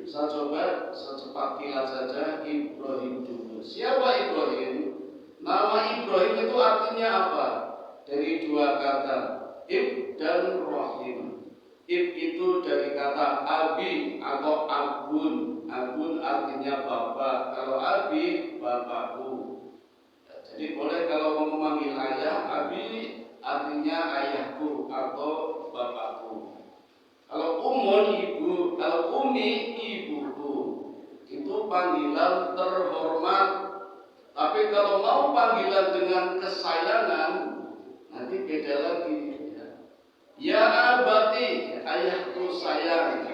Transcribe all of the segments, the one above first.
Saya coba secepat kilat saja Ibrahim dulu. Siapa Ibrahim? Nama Ibrahim itu artinya apa? Dari dua kata, Ib dan Rahim. Ib itu dari kata abi atau abun. Abun artinya bapak. Kalau abi, bapakku. Jadi boleh kalau mau memanggil ayah, abi artinya ayahku atau bapakku. Kalau umun ibu, kalau umi ibuku. Itu panggilan terhormat. Tapi kalau mau panggilan dengan kesayangan, nanti beda lagi. Ya abati, ayahku sayang.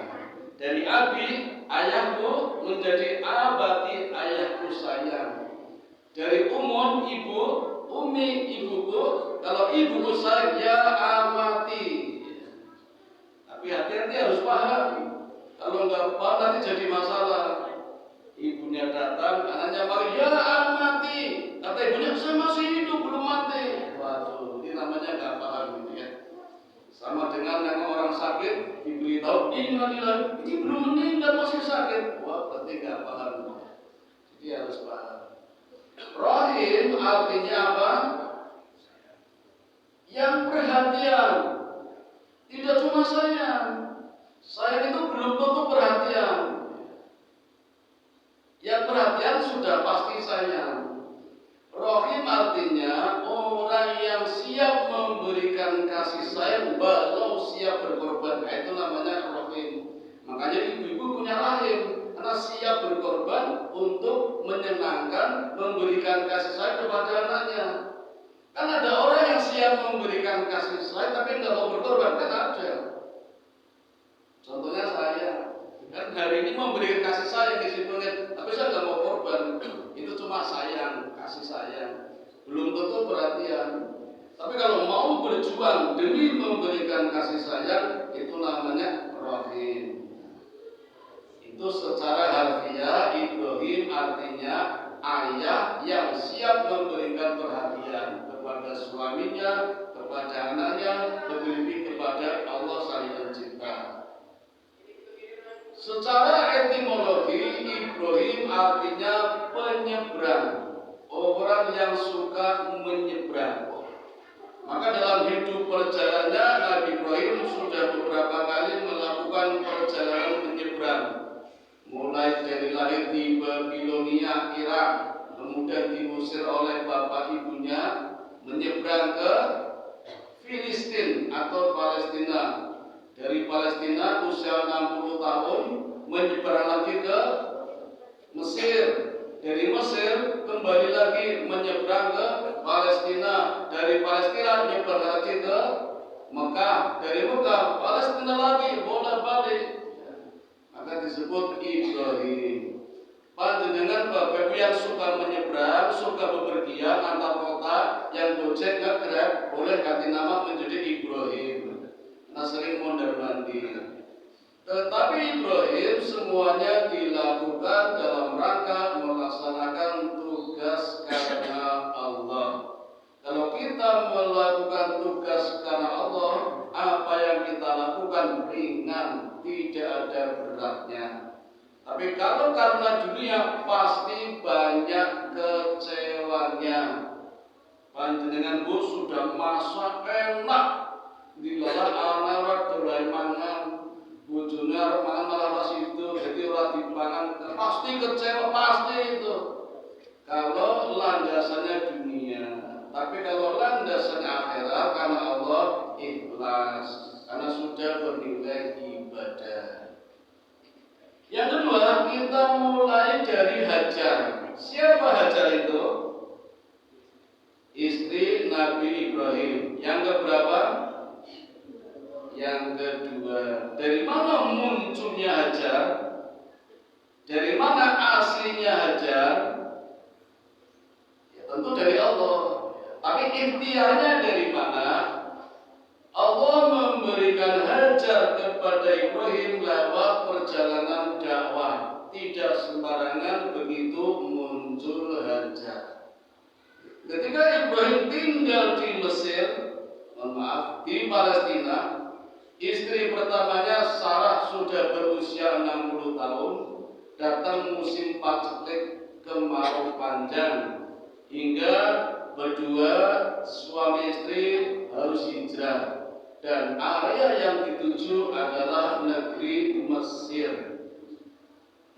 Dari abi, ayahku menjadi abati, ayahku sayang. Dari umun ibu, umi ibuku. Kalau ibuku sayang, ya amati. Tapi hati-hati harus paham. Kalau nggak paham nanti jadi masalah. Ibunya datang, anaknya panggil, ya amati. Kata ibunya, saya masih hidup, belum mati. Waduh, ini namanya nggak paham gitu ya. Sama dengan yang orang sakit, diberitahu, ini belum meninggal masih sakit. Wah, berarti nggak paham. Jadi harus paham. Rahim artinya apa? Yang perhatian. Tidak cuma sayang. Sayang itu belum tentu perhatian. Yang perhatian sudah pasti sayang. Rahim artinya orang yang siap memberikan kasih sayang walau siap berkorban. Itu namanya rahim. Makanya ibu-ibu punya rahim karena siap berkorban untuk menyenangkan, memberikan kasih sayang kepada anaknya. Kan ada orang yang siap memberikan kasih sayang tapi nggak mau berkorban, kan ada. Contohnya saya, kan hari ini memberikan kasih sayang di situ, tapi saya nggak mau korban. Itu cuma sayang, kasih sayang, belum tentu perhatian. Tapi kalau mau berjuang demi memberikan kasih sayang, itu namanya rahim. Itu secara harfiah Ibrahim artinya ayah yang siap memberikan perhatian kepada suaminya, kepada anaknya, lebih-lebih kepada Allah Sang Pencipta. Secara etimologi Ibrahim artinya penyeberang, orang yang suka menyeberang. Maka dalam hidup perjalanannya Nabi Ibrahim sudah beberapa kali melakukan perjalanan menyeberang. Mulai dari lahir di Babilonia, Irak, kemudian diusir oleh bapak ibunya, menyeberang ke Filistin atau Palestina. Dari Palestina usia 60 tahun menyeberang lagi ke Mesir. Dari Mesir kembali lagi menyeberang ke Palestina. Dari Palestina menyeberang lagi ke Mekah. Dari Mekah Palestina lagi bolak-balik. Maka disebut Ibrahim. Panjenengan bapak ibu yang suka menyeberang, suka bepergian antar kota, yang gojek nggak Grab, boleh ganti nama menjadi Ibrahim. Nah sering mondar mandir. Tetapi Ibrahim semuanya dilakukan dalam rangka melaksanakan tugas karena Allah. Kalau kita melakukan tugas karena Allah, apa yang kita lakukan ringan, tidak ada beratnya. Tapi kalau karena dunia pasti banyak kecewanya. Panjenengan bu sudah masak enak, dilalah anak dorai mangan, bojone arep mangan malah masih itu, jadi ora dipangan, pasti kecewa, pasti itu. Kalau landasannya dunia, tapi kalau landasannya akhirat karena Allah ikhlas, karena sudah bernilai ibadah. Yang kedua, kita mulai dari Hajar. Siapa Hajar itu? Istri Nabi Ibrahim. Yang keberapa? Yang kedua. Dari mana munculnya Hajar? Dari mana aslinya Hajar? Ya, tentu dari Allah. Tapi ikhtiarnya dari mana? Allah memberikan Hajar kepada Ibrahim lewat perjalanan dakwah. Tidak sembarangan begitu muncul Hajar. Ketika Ibrahim tinggal di Mesir, di Palestina, Istri pertamanya Sarah sudah berusia 60 tahun, datang musim paceklik kemarau panjang, hingga berdua suami istri harus hijrah, dan area yang dituju adalah negeri Mesir.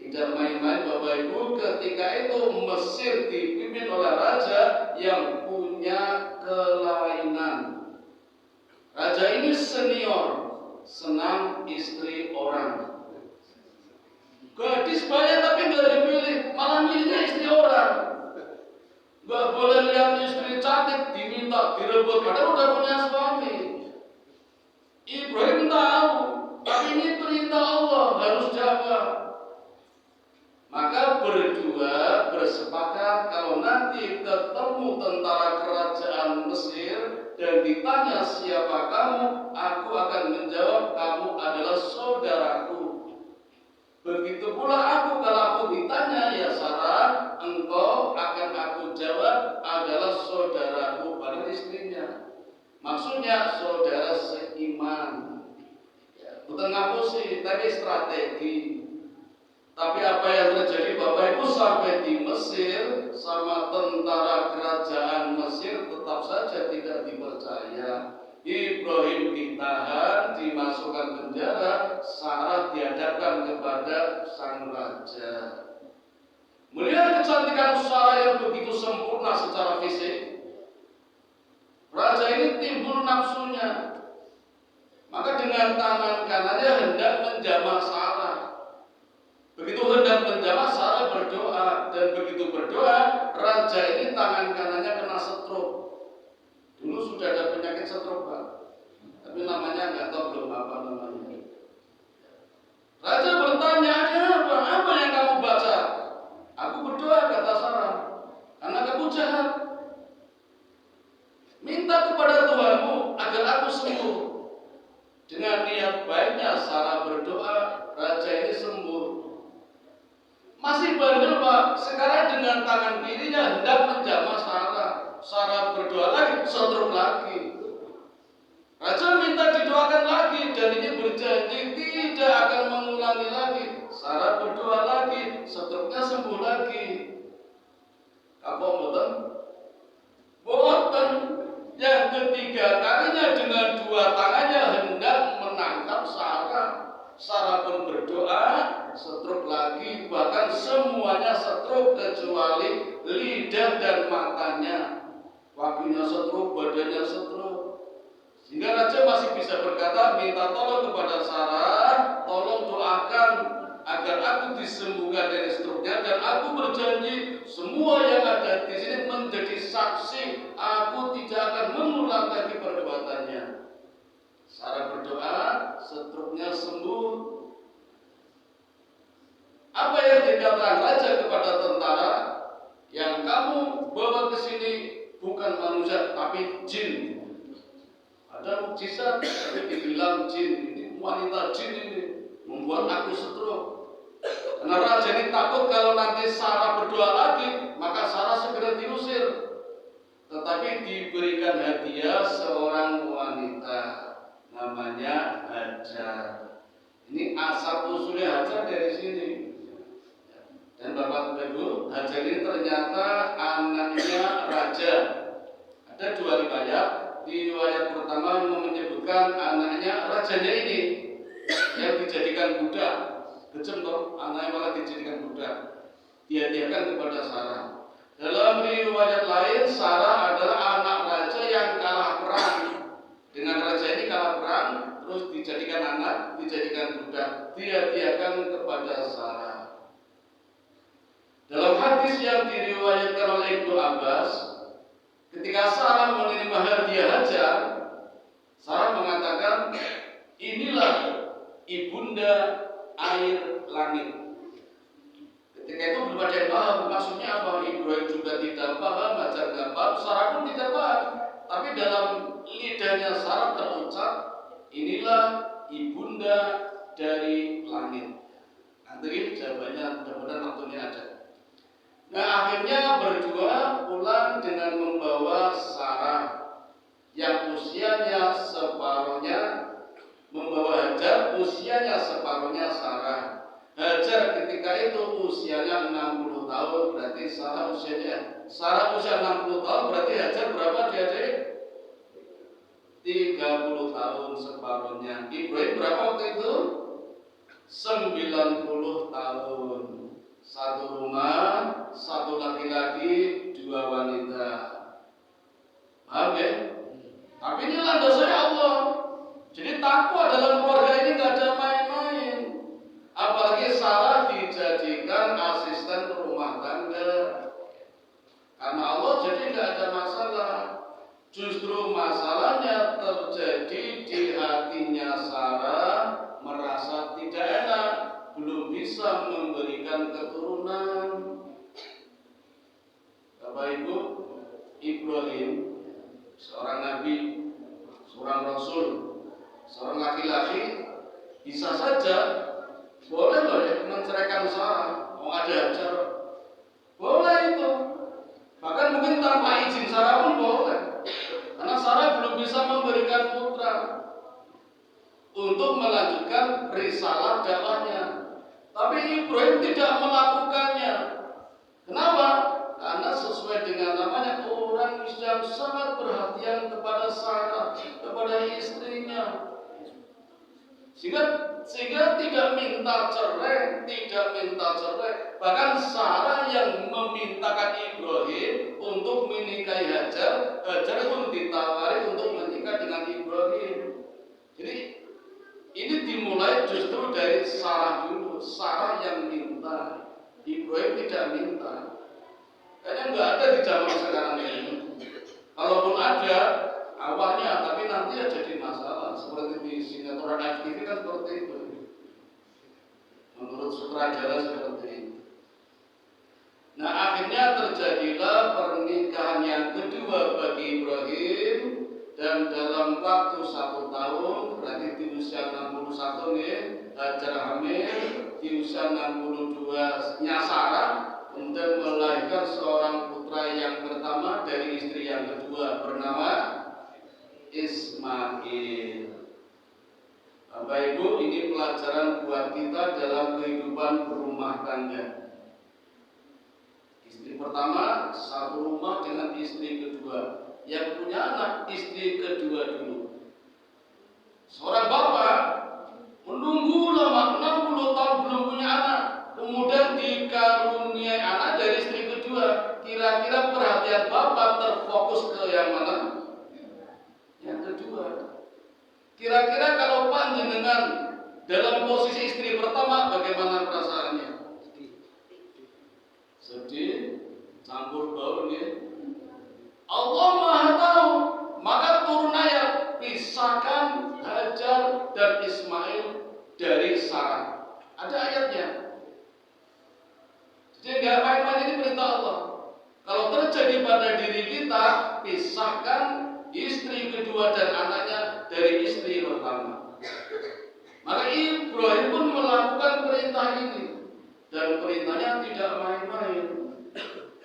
Tidak main-main Bapak Ibu, ketika itu Mesir dipimpin oleh raja yang punya kelainan. Raja ini senior, senang istri orang. Gadis banyak tapi nggak dipilih, malah milihnya istri orang. Nggak boleh lihat istri cantik diminta direbut, padahal udah punya suami. Ibrahim tahu, tapi ini perintah Allah, harus jaga. Maka berdua bersepakat kalau nanti ketemu tentara kerajaan Mesir dan ditanya siapa kamu, aku akan menjawab kamu adalah saudaraku. Begitu pula aku, kalau aku ditanya ya Sarah, engkau akan aku jawab adalah saudaraku, pada istrinya. Maksudnya saudara seiman. Bukan ngapusi, tapi strategi. Tapi apa yang terjadi Bapak Ibu, sampai di Mesir sama tentara kerajaan Mesir tetap saja tidak dipercaya. Ibrahim ditahan, dimasukkan penjara, Sarah dihadapkan kepada sang raja. Melihat kecantikan Sarah yang begitu sempurna secara fisik, raja ini timbul nafsunya. Maka dengan tangan kanannya hendak menjamah Sarah. Begitu hendak menjamah, Sarah berdoa, dan begitu berdoa, raja ini tangan kanannya kena stroke. Dulu sudah ada penyakit stroke, Pak, tapi namanya nggak tahu, belum apa namanya. Raja bertanya, ada apa? Apa yang kamu baca? Aku berdoa, kata Sarah, karena kamu jahat. Minta kepada Tuhanmu agar aku sembuh. Dengan niat baiknya Sarah berdoa, raja ini sembuh. Masih bandel Pak, sekarang dengan tangan kirinya hendak menjamah Sarah. Sarah berdoa lagi, stroke lagi. Raja minta didoakan lagi, dan ini berjanji tidak akan mengulangi lagi. Sarah berdoa lagi, stroke-nya sembuh lagi. Kapok boten? Boten. Yang ketiga kalinya dengan dua tangannya hendak menangkap Sarah. Sarah pun berdoa, stroke lagi, bahkan semuanya stroke kecuali lidah dan matanya. Kakinya stroke, badannya stroke. Sehingga raja masih bisa berkata, minta tolong kepada Sarah, tolong doakan agar aku disembuhkan dari stroke-nya, dan aku berjanji semua yang ada di sini menjadi saksi, aku tidak akan mengulang lagi perbuatannya. Sarah berdoa, stroke-nya sembuh. Apa yang dikatakan raja kepada tentara? Yang kamu bawa ke sini bukan manusia tapi jin. Ada mukjizat, tapi dibilang jin. Ini wanita jin ini membuat aku stroke. Karena raja ini takut kalau nanti Sarah berdoa lagi, maka Sarah segera diusir. Tetapi diberikan hadiah seorang wanita, namanya Hajar. Ini asal usulnya Hajar dari sini. Dan Bapak Ibu, Hajar ini ternyata anaknya raja. Ada dua riwayat. Di riwayat pertama menyebutkan anaknya rajanya ini yang dijadikan budak. Kejem toh, anaknya malah dijadikan budak. Dihadiahkan kepada Sarah. Dalam riwayat lain, Sarah adalah anak raja yang kalah perang. Dengan raja ini kalah perang, terus dijadikan anak, dijadikan budak, dihadiahkan kepada Sarah. Dalam hadis yang diriwayatkan oleh Ibnu Abbas, ketika Sarah menerima hadiah Hajar, Sarah mengatakan, inilah ibunda air langit. Ketika itu belum ada yang paham maksudnya apa. Ibrahim juga tidak paham, Hajar tidak paham, Sarah pun tidak paham. Tapi dalam lidahnya Sarah terucap, inilah ibunda dari langit. Nanti jawabannya mudah-mudahan waktunya ada. Nah, akhirnya berdua pulang dengan membawa Sarah yang usianya separuhnya membawa Hajar, usianya separuhnya Sarah. Hajar ketika itu usianya 60 tahun, berarti Sarah usia 60 tahun, berarti Hajar berapa dia? 30 tahun separuhnya. Ibrahim berapa waktu itu? 90 tahun. Satu rumah, satu laki-laki, dua wanita. Paham ya? Tapi ini landasannya Allah. Jadi takwa dalam keluarga ini nggak ada main-main. Apalagi Sarah dijadikan asisten rumah tangga. Karena Allah jadi nggak ada masalah. Justru masalahnya terjadi di hatinya Sarah, merasa tidak enak, belum bisa memberikan keturunan. Bapak Ibu, Ibrahim seorang nabi, seorang rasul, seorang laki-laki, bisa saja boleh menceraikan Sarah. Mau ada Hajar, boleh itu. Bahkan mungkin tanpa izin Sarah pun boleh. Karena Sarah belum bisa memberikan putra untuk melanjutkan risalah dakwahnya. Tapi Ibrahim tidak melakukannya. Kenapa? Karena sesuai dengan namanya, orang yang sangat perhatian kepada Sarah, kepada istrinya. Sehingga tidak minta cerai. Bahkan Sarah yang memintakan Ibrahim untuk menikahi Hajar. Hajar pun ditawari untuk menikah dengan Ibrahim. Jadi ini dimulai justru dari Sarah dulu. Sarah yang minta, Ibrahim tidak minta. Kayaknya nggak ada di zaman sekarang ini. Kalaupun ada, awalnya, tapi nanti ya jadi masalah. Seperti di sinetron FTV kan seperti itu. Menurut sutradara seperti itu. Nah, akhirnya terjadilah pernikahan yang kedua bagi Ibrahim, dan dalam waktu 1 tahun, berarti di usia 61 nih, Hajar hamil, di usia 62-nya Sarah, kemudian melahirkan seorang putra yang pertama dari istri yang kedua, bernama Ismail. Bapak Ibu, ini pelajaran buat kita dalam kehidupan berumah tangga. Istri pertama satu rumah dengan istri kedua. Yang punya anak, istri kedua dulu. Seorang bapak menunggu lama 60 tahun belum punya anak, kemudian dikaruniai anak dari istri kedua. Kira-kira perhatian bapak terfokus ke yang mana? Yang kedua. Kira-kira kalau panjenengan dalam posisi istri pertama, bagaimana perasaannya? Sedih, campur baur ya. Allah Maha tahu, maka turun ayat, pisahkan Hajar dan Ismail dari Sarah. Ada ayatnya. Jadi nggak main-main, ini perintah Allah. Kalau terjadi pada diri kita, pisahkan istri kedua dan anaknya dari istri pertama. Maka Ibrahim pun melakukan perintah ini, dan perintahnya tidak main-main.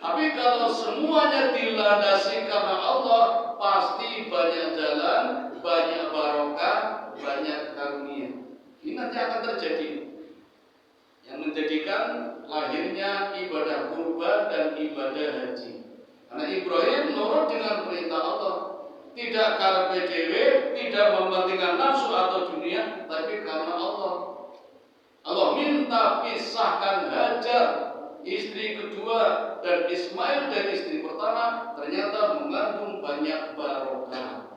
Tapi kalau semuanya dilandasi karena Allah, pasti banyak jalan, banyak barokah, banyak karunia. Ini nanti akan terjadi. Yang menjadikan lahirnya ibadah kurban dan ibadah haji. Karena Ibrahim nurut dengan perintah Allah. Tidak karena PDW, tidak mementingkan nafsu atau dunia, tapi karena Allah. Allah minta pisahkan Hajar, istri kedua, dan Ismail dari istri pertama, ternyata mengandung banyak barokah.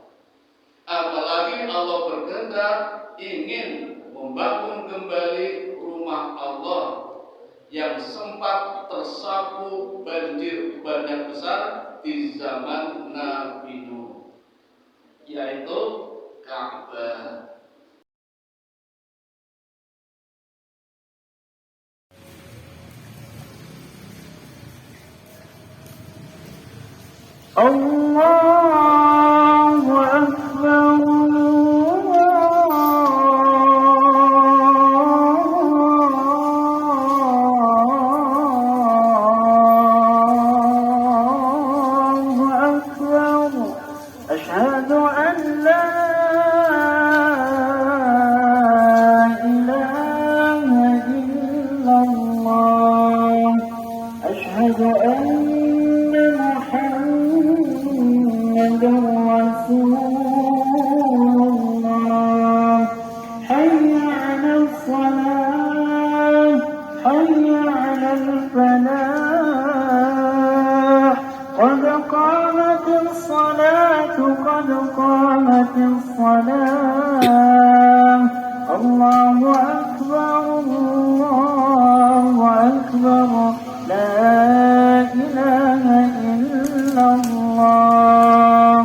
Apalagi Allah berkehendak ingin membangun kembali rumah Allah yang sempat tersapu banjir bandang besar di zaman Nabi Nuh, yaitu Ka'bah. Allahu Akbar. أشهد أن لا حي على الفلاح قد قامت الصلاة قد قامت الصلاة الله أكبر الله أكبر لا إله إلا الله